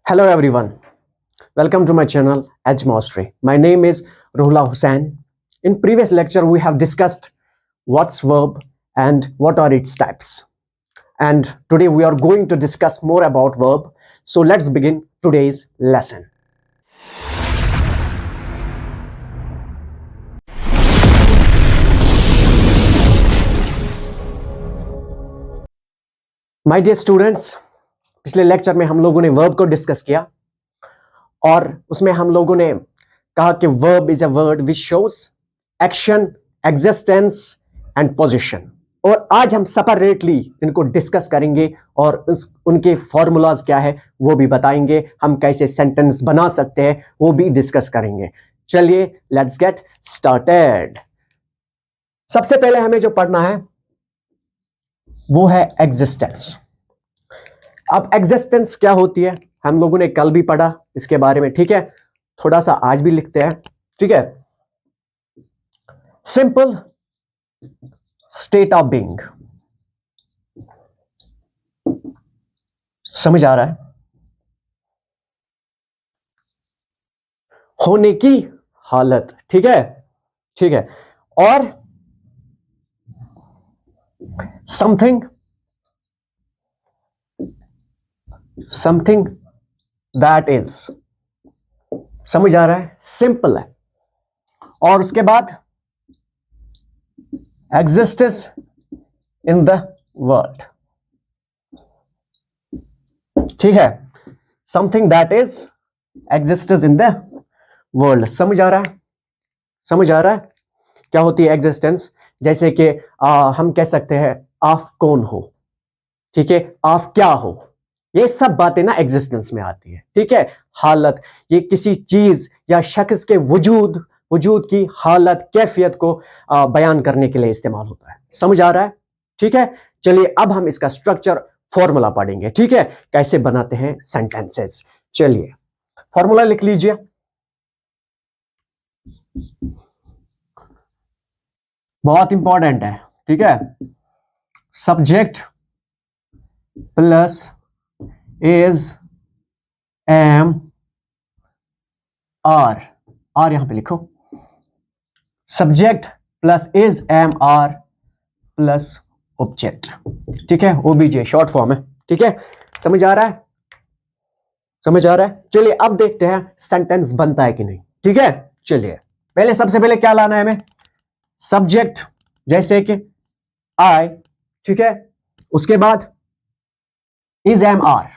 Hello everyone, welcome to my channel Edge Mastery. My name is Ruhullah Hussain. In previous lecture we have discussed what's verb and what are its types. And today we are going to discuss more about verb. So let's begin today's lesson. My dear students, पिछले lecture में हम लोगों ने verb को discuss किया और उसमें हम लोगों ने कहा कि verb is a word which shows action, existence and position. और आज हम सेपरेटली इनको डिस्कस करेंगे और उनके फॉर्मूलाज क्या है वो भी बताएंगे, हम कैसे सेंटेंस बना सकते हैं वो भी डिस्कस करेंगे। चलिए लेट्स गेट स्टार्टेड। सबसे पहले हमें जो पढ़ना है वो है एग्जिस्टेंस। अब एग्जिस्टेंस क्या होती है हम लोगों ने कल भी पढ़ा इसके बारे में, ठीक है। थोड़ा सा आज भी लिखते हैं, ठीक है। सिंपल स्टेट ऑफ बीइंग, समझ आ रहा है? होने की हालत, ठीक है, ठीक है। और समथिंग दैट इज, समझ आ रहा है? सिंपल है। और उसके बाद एग्जिस्टेंस इन द वर्ल्ड, ठीक है। Something that is existence in the world, समझ आ रहा है? समझ आ रहा है क्या होती है एग्जिस्टेंस? जैसे कि हम कह सकते हैं आप कौन हो, ठीक है, आप क्या हो, ये सब बातें ना एग्जिस्टेंस में आती है, ठीक है। हालत, ये किसी चीज या शख्स के वजूद की हालत, कैफियत को बयान करने के लिए इस्तेमाल होता है। समझ आ रहा है? ठीक है। चलिए अब हम इसका स्ट्रक्चर फॉर्मूला पढ़ेंगे, ठीक है, कैसे बनाते हैं सेंटेंसेस। चलिए फॉर्मूला लिख लीजिए। बहुत इंपॉर्टेंट है, ठीक है। Subject plus is am are यहां पे लिखो। Subject plus is am are plus object, ठीक है। ओबीजे शॉर्ट फॉर्म है, ठीक है। समझ आ रहा है? समझ आ रहा है? चलिए अब देखते हैं सेंटेंस बनता है कि नहीं, ठीक है। चलिए पहले सबसे पहले क्या लाना है हमें? सब्जेक्ट, जैसे कि आई, ठीक है। उसके बाद इज एम आर,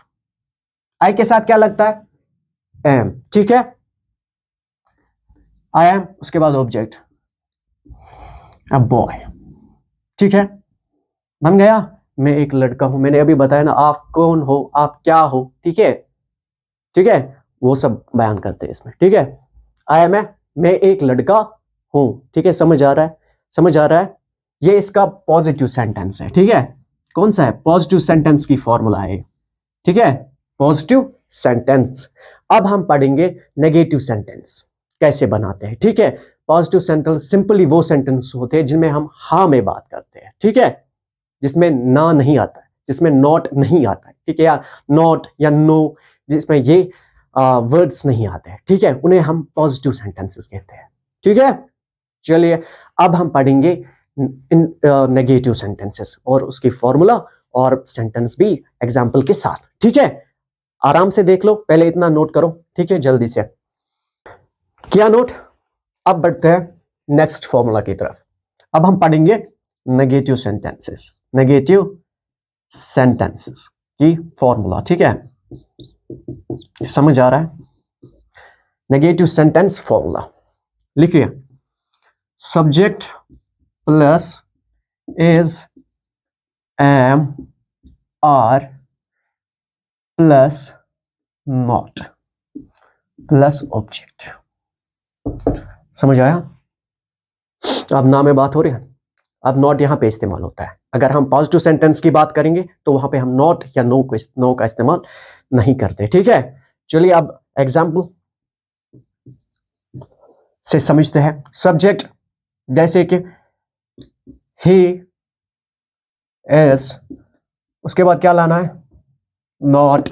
आई के साथ क्या लगता है? एम, ठीक है। आई एम, उसके बाद ऑब्जेक्ट अ बॉय, ठीक है। बन गया। मैं एक लड़का हूं, मैंने अभी बताया ना, आप कौन हो, आप क्या हो, ठीक है, ठीक है, वो सब बयान करते हैं इसमें, ठीक है। आई एम, मैं एक लड़का हूं, ठीक है। समझ आ रहा है? समझ आ रहा है? ये इसका पॉजिटिव सेंटेंस है, ठीक है। कौन सा है? पॉजिटिव सेंटेंस की फॉर्मूला है, ठीक है, पॉजिटिव सेंटेंस। अब हम पढ़ेंगे नेगेटिव सेंटेंस कैसे बनाते हैं, ठीक है। पॉजिटिव सेंटेंस सिंपली वो सेंटेंस होते हैं जिनमें हम हाँ में बात करते हैं, ठीक है, जिसमें ना नहीं आता है, जिसमें नॉट नहीं आता है, ठीक है, या नॉट या नो, जिसमें ये वर्ड्स नहीं आते हैं, ठीक है, उन्हें हम पॉजिटिव सेंटेंसेस कहते हैं, ठीक है। चलिए अब हम पढ़ेंगे इन नेगेटिव सेंटेंसेस और उसकी फॉर्मूला और सेंटेंस भी एग्जाम्पल के साथ, ठीक है। आराम से देख लो, पहले इतना नोट करो, ठीक है, जल्दी से किया नोट। अब बढ़ते हैं नेक्स्ट फॉर्मूला की तरफ। अब हम पढ़ेंगे नेगेटिव सेंटेंसेस, नेगेटिव सेंटेंसेस की फॉर्मूला, ठीक है। समझ आ रहा है? नेगेटिव सेंटेंस फॉर्मूला लिखिए। Subject plus is am are plus not plus object. समझ आया? अब ना में बात हो रही है, अब नॉट यहां पे इस्तेमाल होता है। अगर हम पॉजिटिव सेंटेंस की बात करेंगे तो वहां पे हम नॉट या नो का इस्तेमाल नहीं करते, ठीक है। चलिए अब एग्जाम्पल से समझते हैं। सब्जेक्ट, जैसे कि ही इज, उसके बाद क्या लाना है? Not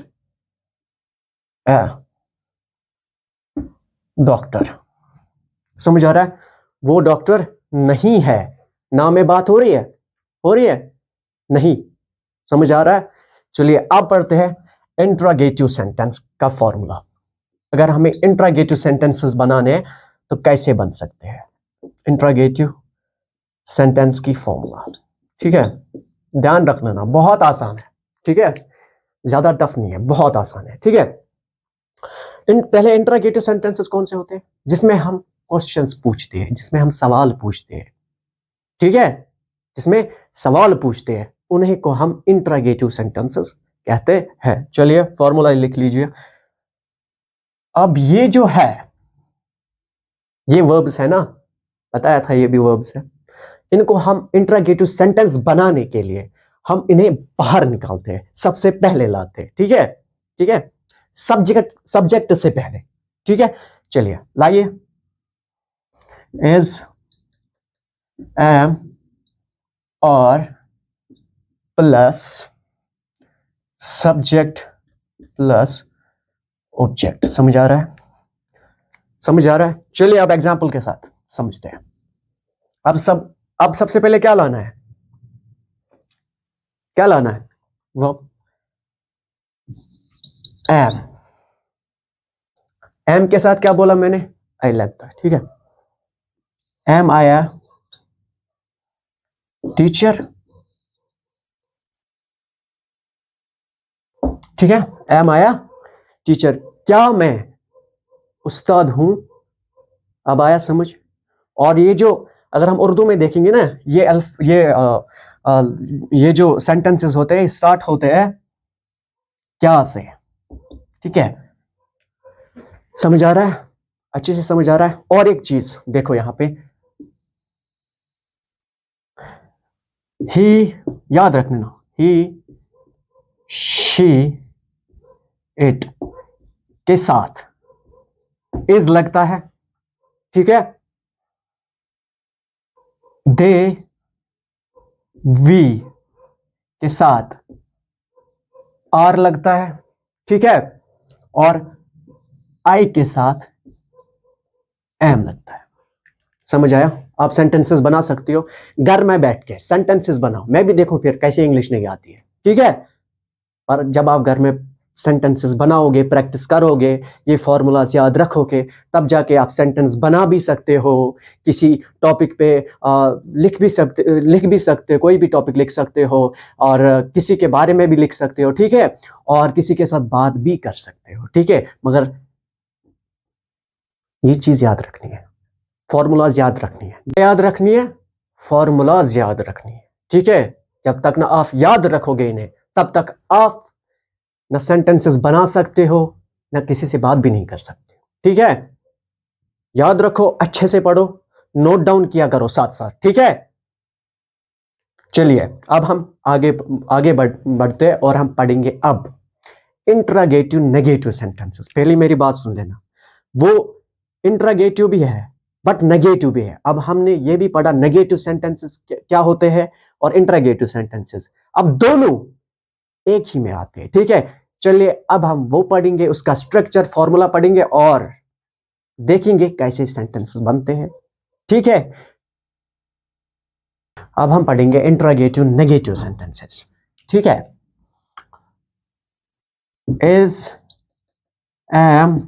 doctor. समझ आ रहा है? वो डॉक्टर नहीं है। नाम में बात हो रही है? हो रही है? नहीं। समझ आ रहा है? चलिए अब पढ़ते हैं इंट्रागेटिव सेंटेंस का फॉर्मूला। अगर हमें इंट्रागेटिव सेंटेंसेस बनाने हैं तो कैसे बन सकते हैं? इंट्रागेटिव सेंटेंस की फॉर्मूला, ठीक है? ध्यान रखना ना, बहुत आसान है, ठीक है? ज्यादा टफ नहीं है, बहुत आसान है, ठीक है? पहले इंट्रागेटिव सेंटेंसेस कौन से होते हैं? जिसमें हम क्वेश्चंस पूछते हैं, जिसमें हम सवाल पूछते हैं, ठीक है? जिसमें सवाल पूछते हैं उन्हीं को हम इंट्रागेटिव सेंटेंसेस कहते हैं। चलिए फॉर्मूला लिख लीजिए। अब ये जो है, ये वर्ब्स है ना, बताया था ये भी वर्ब्स है। इनको हम इंट्रागेटिव सेंटेंस बनाने के लिए हम इन्हें बाहर निकालते हैं, सबसे पहले लाते हैं, ठीक है? ठीक है, सब्जेक्ट से पहले, ठीक है? चलिए लाइए। इज, एम और प्लस सब्जेक्ट प्लस ऑब्जेक्ट। समझ आ रहा है? समझ आ रहा है? चलिए अब एग्जाम्पल के साथ समझते हैं। अब सबसे पहले क्या लाना है? क्या लाना है? वो एम। एम के साथ क्या बोला मैंने? आई लगता है, ठीक है? एम आया टीचर, ठीक है? एम आया टीचर। क्या मैं उस्ताद हूं? अब आया समझ? और ये जो, अगर हम उर्दू में देखेंगे ना, ये जो सेंटेंसेस होते हैं स्टार्ट होते हैं क्या से, ठीक है? समझ आ रहा है? अच्छे से समझ आ रहा है? और एक चीज देखो यहां पे, ही, याद रखना, ही, शी, इट के साथ इज लगता है, ठीक है? दे, वी के साथ आर लगता है, ठीक है? और आई के साथ एम लगता है। समझ आया? आप सेंटेंसेस बना सकती हो घर में बैठ के, सेंटेंसेस बनाओ। मैं भी देखो फिर कैसे इंग्लिश नहीं आती है, ठीक है? और जब आप घर में सेंटेंसेस बनाओगे, प्रैक्टिस करोगे, ये फॉर्मूलाज याद रखोगे, तब जाके आप सेंटेंस बना भी सकते हो। किसी टॉपिक पे लिख भी सकते हो, कोई भी टॉपिक लिख सकते हो, और किसी के बारे में भी लिख सकते हो, ठीक है? और किसी के साथ बात भी कर सकते हो, ठीक है? मगर ये चीज याद रखनी है, फॉर्मूलाज याद रखनी है, याद रखनी है, फॉर्मूलाज याद रखनी है, ठीक है? जब तक ना आप याद रखोगे इन्हें, तब तक आप ना सेंटेंसेस बना सकते हो, ना किसी से बात भी नहीं कर सकते, ठीक है? याद रखो, अच्छे से पढ़ो, नोट डाउन किया करो साथ साथ, ठीक है? चलिए अब हम आगे बढ़ते हैं और हम पढ़ेंगे अब इंट्रागेटिव नेगेटिव सेंटेंसेस। पहले मेरी बात सुन लेना, वो इंट्रागेटिव भी है बट नेगेटिव भी है। अब हमने ये भी पढ़ा नेगेटिव सेंटेंसेस क्या होते हैं और इंट्रागेटिव सेंटेंसेस, अब दोनों एक ही में आते हैं, ठीक है? चलिए अब हम वो पढ़ेंगे, उसका स्ट्रक्चर, फॉर्मूला पढ़ेंगे और देखेंगे कैसे सेंटेंसेस बनते हैं, ठीक है? अब हम पढ़ेंगे इंट्रागेटिव नेगेटिव सेंटेंसेस, ठीक है? इज, एम,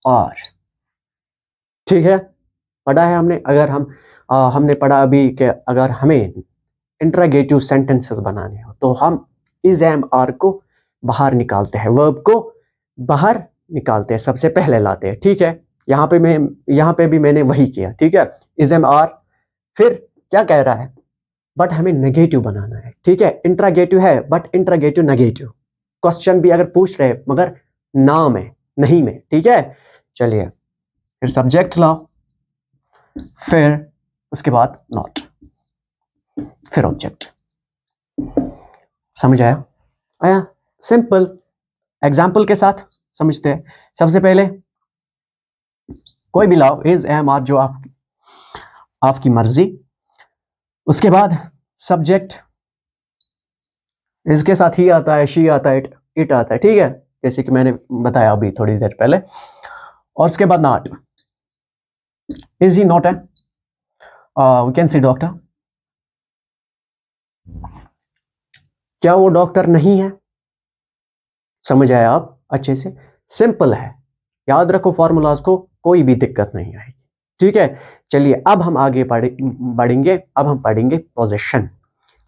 और, ठीक है? पढ़ा है हमने। अगर हमने पढ़ा अभी कि अगर हमें इंट्रागेटिव सेंटेंसेस बनाने हो तो हम इज, एम, आर को बाहर निकालते हैं, वर्ब को बाहर निकालते हैं, सबसे पहले लाते हैं, ठीक है? यहाँ पे भी मैंने वही किया, ठीक है? Is, am, are. फिर क्या कह रहा है? बट हमें नेगेटिव बनाना है, ठीक है? इंट्रागेटिव है बट इंट्रागेटिव नेगेटिव, क्वेश्चन भी अगर पूछ रहे मगर ना में, नहीं में, ठीक है? चलिए फिर सब्जेक्ट लाओ, फिर उसके बाद नॉट, फिर ऑब्जेक्ट। समझ आया? आया? सिंपल एग्जाम्पल के साथ समझते हैं। सबसे पहले कोई भी लाओ, इज, एम, आर, जो आपकी मर्जी। उसके बाद सब्जेक्ट, इसके साथ ही आता है, शी आता है, इट आता है, ठीक है? जैसे कि मैंने बताया अभी थोड़ी देर पहले। और उसके बाद नॉट, इज ही नॉट है, वी कैन सी डॉक्टर, क्या वो डॉक्टर नहीं है? समझ आया आप अच्छे से? सिंपल है, याद रखो फॉर्मूलाज को, कोई भी दिक्कत नहीं आएगी। ठीक है, चलिए अब हम आगे बढ़ेंगे। अब हम पढ़ेंगे पोजीशन,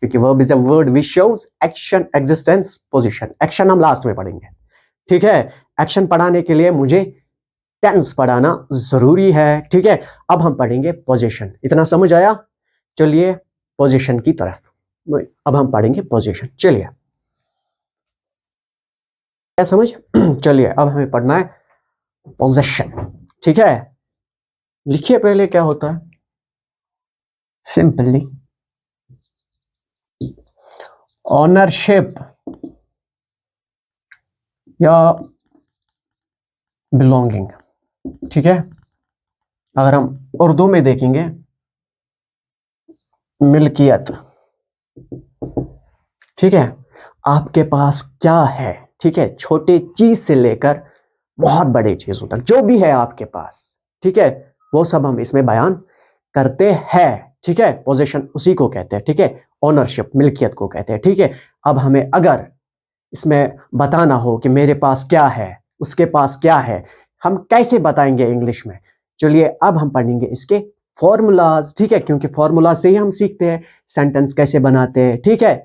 क्योंकि verb is a word which shows action, existence, position. Action हम लास्ट में पढ़ेंगे। ठीक है, एक्शन पढ़ाने के लिए मुझे टेंस पढ़ाना जरूरी है। ठीक है, अब हम पढ़ेंगे पोजीशन। इतना समझ आया? चलिए पोजीशन की तरफ, अब हम पढ़ेंगे पोजीशन। चलिए, क्या समझ? चलिए अब हमें पढ़ना है पोजीशन। ठीक है, लिखिए पहले क्या होता है। सिंपली ऑनरशिप या बिलोंगिंग। ठीक है, अगर हम उर्दू में देखेंगे, मिल्कियत। ठीक है, आपके पास क्या है? ठीक है, छोटे चीज से लेकर बहुत बड़े चीजों तक जो भी है आपके पास, ठीक है, वो सब हम इसमें बयान करते हैं। ठीक है, पोजीशन उसी को कहते हैं। ठीक है, ओनरशिप, मिल्कियत को कहते हैं। ठीक है, अब हमें अगर इसमें बताना हो कि मेरे पास क्या है, उसके पास क्या है, हम कैसे बताएंगे इंग्लिश में? चलिए अब हम पढ़ेंगे इसके फॉर्मूलाज। ठीक है, क्योंकि फॉर्मूला से ही हम सीखते हैं सेंटेंस कैसे बनाते हैं। ठीक है,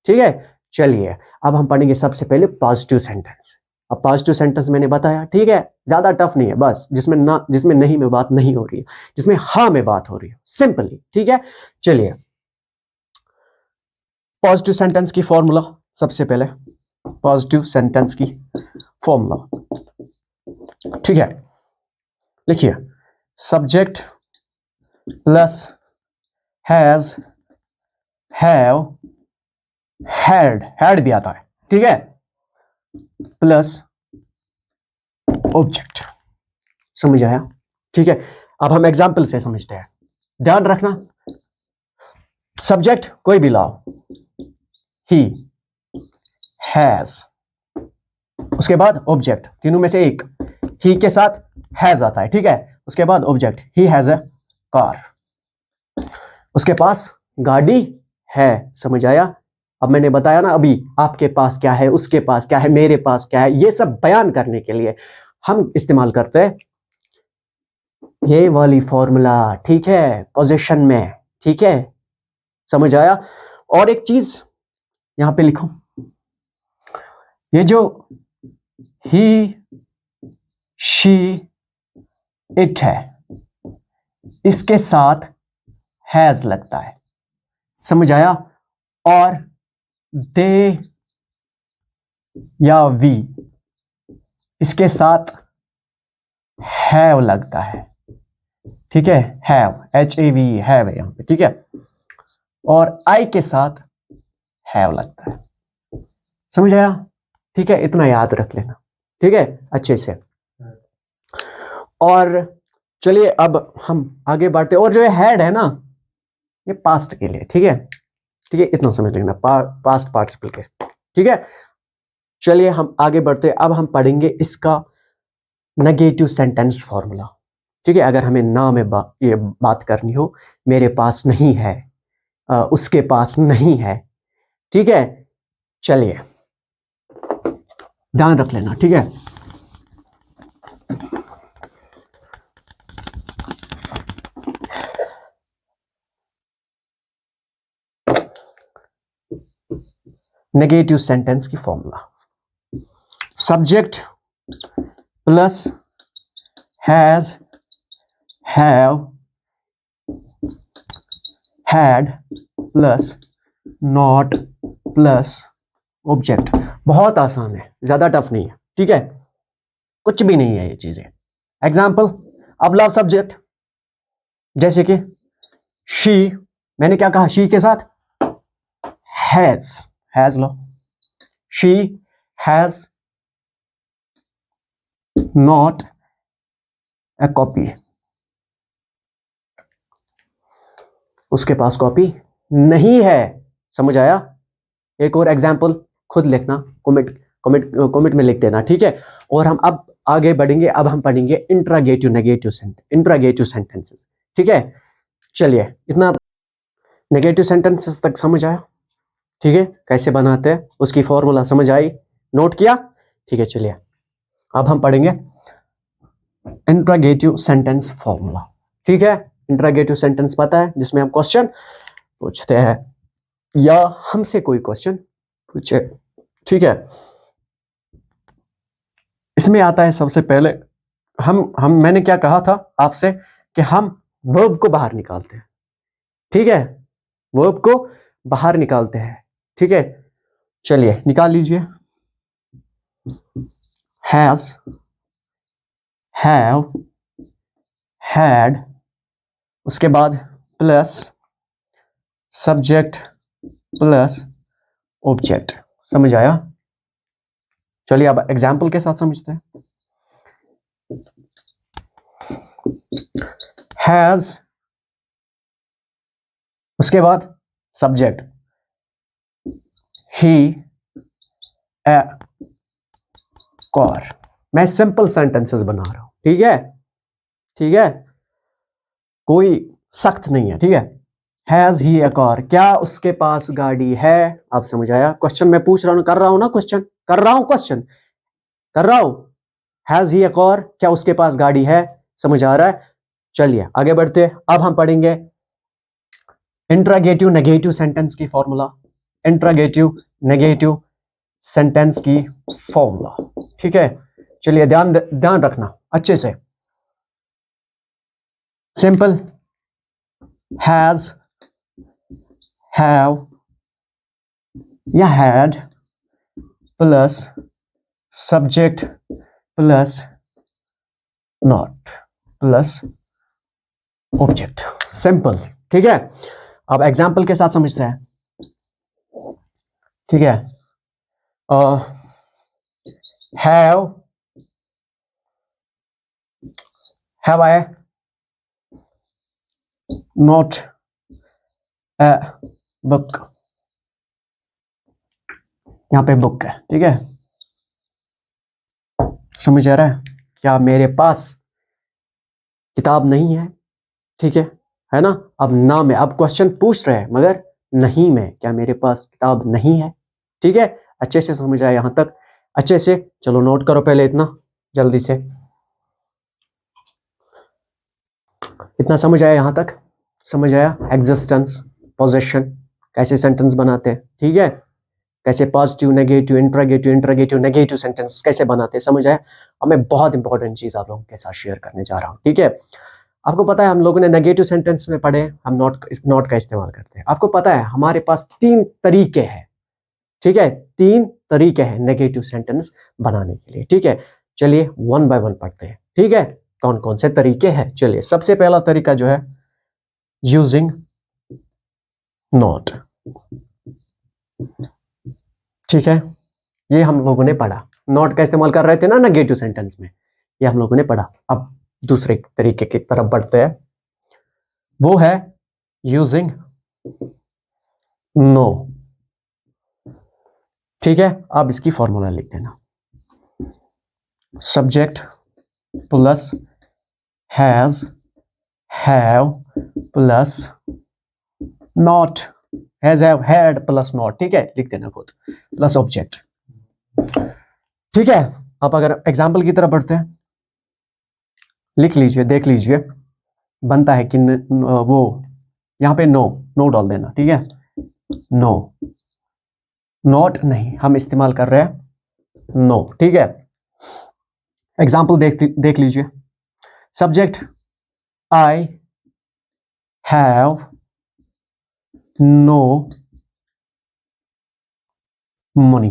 ठीक है, चलिए अब हम पढ़ेंगे सबसे पहले पॉजिटिव सेंटेंस। अब पॉजिटिव सेंटेंस मैंने बताया, ठीक है, ज्यादा टफ नहीं है, बस जिसमें नहीं में बात नहीं हो रही है, जिसमें हाँ में बात हो रही है, सिंपली। ठीक है, चलिए पॉजिटिव सेंटेंस की फॉर्मूला, सबसे पहले पॉजिटिव सेंटेंस की फॉर्मूला। ठीक है, लिखिए subject plus has, have, had भी आता है। ठीक है, प्लस ऑब्जेक्ट। समझ आया? ठीक है, अब हम एग्जाम्पल से समझते हैं। ध्यान रखना, सब्जेक्ट कोई भी लाओ, ही, हैज, उसके बाद ऑब्जेक्ट, तीनों में से एक, ही के साथ हैज आता है। ठीक है, उसके बाद object, he has a car, उसके पास गाड़ी है। समझ आया? अब मैंने बताया ना अभी, आपके पास क्या है, उसके पास क्या है, मेरे पास क्या है, ये सब बयान करने के लिए हम इस्तेमाल करते हैं ये वाली फॉर्मूला। ठीक है, पोजीशन में। ठीक है, समझ आया? और एक चीज यहां पे लिखो, ये जो ही, शी, इट है, इसके साथ हैज लगता है। समझ आया? और दे या वी, इसके साथ हैव लगता है। ठीक है, हैव, HAV, हैव है यहां पे। ठीक है, और आई के साथ हैव लगता है। समझ आया? ठीक है, इतना याद रख लेना। ठीक है, अच्छे से। और चलिए अब हम आगे बढ़ते, और जो हैड है ना, ये पास्ट के लिए। ठीक है, ठीक है, इतना समझ लेना, पास्ट पार्टिसिपल के। ठीक है, चलिए हम आगे बढ़ते, अब हम पढ़ेंगे इसका नेगेटिव सेंटेंस फॉर्मूला। ठीक है, अगर हमें ना में ये बात करनी हो, मेरे पास नहीं है, उसके पास नहीं है। ठीक है, चलिए ध्यान रख लेना। ठीक है, नेगेटिव सेंटेंस की formula, subject plus has, have, had plus not plus object. बहुत आसान है, ज्यादा टफ नहीं है। ठीक है, कुछ भी नहीं है ये चीजें। एग्जाम्पल, अब लव सब्जेक्ट, जैसे कि शी, मैंने क्या कहा, शी के साथ has low, she has not a copy, उसके पास कॉपी नहीं है। समझ आया? एक और एग्जाम्पल खुद लिखना, कमेंट में लिख देना, ठीक है। और हम अब आगे बढ़ेंगे, अब हम पढ़ेंगे इंट्रागेटिव इंट्रागेटिव सेंटेंसेस, ठीक है। चलिए, इतना नेगेटिव सेंटेंसेस तक समझ आया, ठीक है, कैसे बनाते हैं उसकी फॉर्मूला समझ आई, नोट किया, ठीक है। चलिए अब हम पढ़ेंगे इंट्रागेटिव सेंटेंस फॉर्मूला, ठीक है। इंट्रागेटिव सेंटेंस पता है, जिसमें हम क्वेश्चन पूछते हैं या हमसे कोई क्वेश्चन पूछे, ठीक है। इसमें आता है सबसे पहले हम मैंने क्या कहा था आपसे कि हम वर्ब को बाहर निकालते हैं, ठीक है, वर्ब को बाहर निकालते हैं, ठीक है। चलिए निकाल लीजिए, हैज, हैव, हैड, उसके बाद प्लस सब्जेक्ट प्लस ऑब्जेक्ट, समझ आया। चलिए अब एग्जाम्पल के साथ समझते हैं। हैज, उसके बाद सब्जेक्ट ही ए कार। मैं सिंपल सेंटेंसेस बना रहा हूं, ठीक है, ठीक है, कोई सख्त नहीं है, ठीक है। हैज ही ए कार, क्या उसके पास गाड़ी है। आप समझ आया, क्वेश्चन मैं पूछ रहा हूं, कर रहा हूं ना क्वेश्चन, कर रहा हूं क्वेश्चन, कर रहा हूं। हैज ही ए कार, क्या उसके पास गाड़ी है, समझ आ रहा है। चलिए आगे बढ़ते हैं, अब हम पढ़ेंगे इंट्रागेटिव नेगेटिव सेंटेंस की फॉर्मूला, इंट्रागेटिव नेगेटिव सेंटेंस की फॉर्मूला, ठीक है। चलिए ध्यान रखना अच्छे से। सिंपल, हैज, हैव या had plus subject plus not plus object, simple, ठीक है। अब एग्जाम्पल के साथ समझते हैं, ठीक है। Have I not a book, यहां पे बुक है, ठीक है, समझ आ रहा है। क्या मेरे पास किताब नहीं है, ठीक है ना। अब ना में, अब क्वेश्चन पूछ रहे हैं मगर नहीं में, क्या मेरे पास किताब नहीं है, ठीक है। अच्छे से समझ आया यहां तक, अच्छे से। चलो नोट करो पहले इतना, जल्दी से, इतना समझ आया यहां तक, समझ आया। एग्जिस्टेंस, पोजेशन, कैसे सेंटेंस बनाते हैं, ठीक है, कैसे positive negative interrogative interrogative negative sentence कैसे बनाते हैं, समझ आया। अब मैं बहुत इंपॉर्टेंट चीज आप लोगों के साथ शेयर करने जा रहा हूं, ठीक है। आपको पता है हम लोगों ने नेगेटिव सेंटेंस में पढ़े, हम नॉट का इस्तेमाल करते हैं। आपको पता है हमारे पास 3 तरीके हैं, ठीक है, 3 तरीके हैं नेगेटिव सेंटेंस बनाने के लिए, ठीक है। चलिए वन बाय वन पढ़ते हैं, ठीक है, कौन कौन से तरीके हैं। चलिए सबसे पहला तरीका जो है यूजिंग नॉट, ठीक है, ये हम लोगों ने पढ़ा, नॉट का इस्तेमाल कर रहे थे ना नेगेटिव सेंटेंस में, ये हम लोगों ने पढ़ा। अब दूसरे तरीके की तरफ बढ़ते हैं, वो है यूजिंग नो, ठीक है। अब इसकी फॉर्मूला लिख देना, subject plus has, have plus not, has, have, had plus not, ठीक है, लिख देना खुद, प्लस ऑब्जेक्ट, ठीक है। अब अगर एग्जाम्पल की तरफ बढ़ते हैं, लिख लीजिए, देख लीजिए, बनता है कि वो यहां पे नो, नो डाल देना, ठीक है, नो, नॉट नहीं, हम इस्तेमाल कर रहे हैं नो, ठीक है। एग्जाम्पल देख लीजिए, subject I have no money,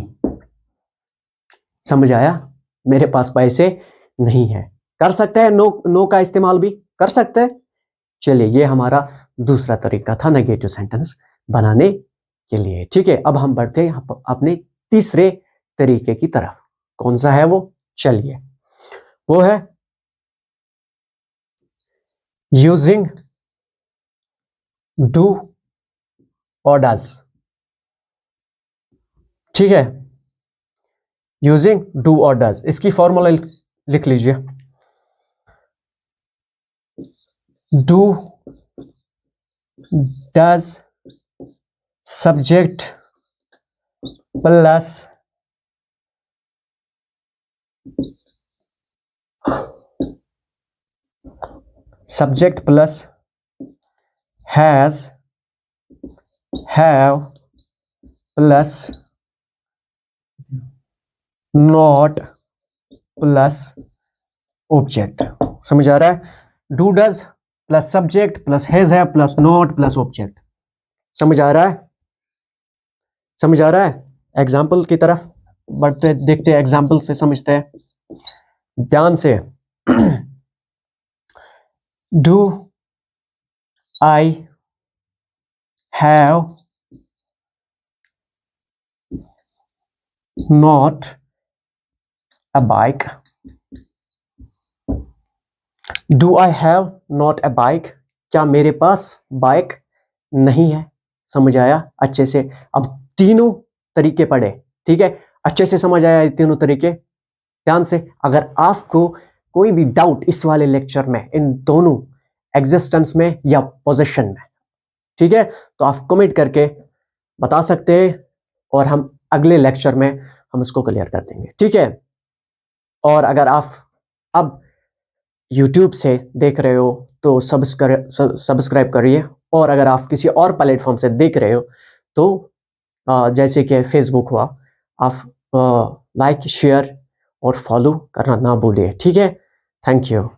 समझ आया, मेरे पास पैसे नहीं है, कर सकते हैं नो, नो का इस्तेमाल भी कर सकते हैं। चलिए ये हमारा दूसरा तरीका था नेगेटिव सेंटेंस बनाने के लिए, ठीक है। अब हम बढ़ते हैं अपने तीसरे तरीके की तरफ, कौन सा है वो, चलिए वो है यूजिंग डू और डज, ठीक है। यूजिंग डू और डज। इसकी फॉर्मूला लिख लीजिए, do does subject plus subject plus has, have plus not plus object। समझ आ रहा है? Do does plus subject plus has है प्लस नॉट प्लस ऑब्जेक्ट। समझ आ रहा है? समझ आ रहा है? एग्जाम्पल की तरफ बढ़ते देखते हैं, एग्जाम्पल से समझते हैं ध्यान से। Do I have not a bike. Do I have not a bike, क्या मेरे पास बाइक नहीं है। समझ आया अच्छे से? अब तीनों तरीके पढ़े, ठीक है? अच्छे से समझ आया ये तीनों तरीके? ध्यान से, अगर आपको कोई भी डाउट इस वाले लेक्चर में, इन दोनों एग्जिस्टेंस में या पोजीशन में, ठीक है, तो आप कमेंट करके बता सकते हैं और हम अगले लेक्चर में हम उसको क्लियर कर देंगे, ठीक है? और अगर आप अब YouTube से देख रहे हो तो सब्सक्राइब करिए, और अगर आप किसी और प्लेटफॉर्म से देख रहे हो तो जैसे कि फेसबुक हुआ, आप लाइक शेयर और फॉलो करना ना भूलिए, ठीक है? Thank you.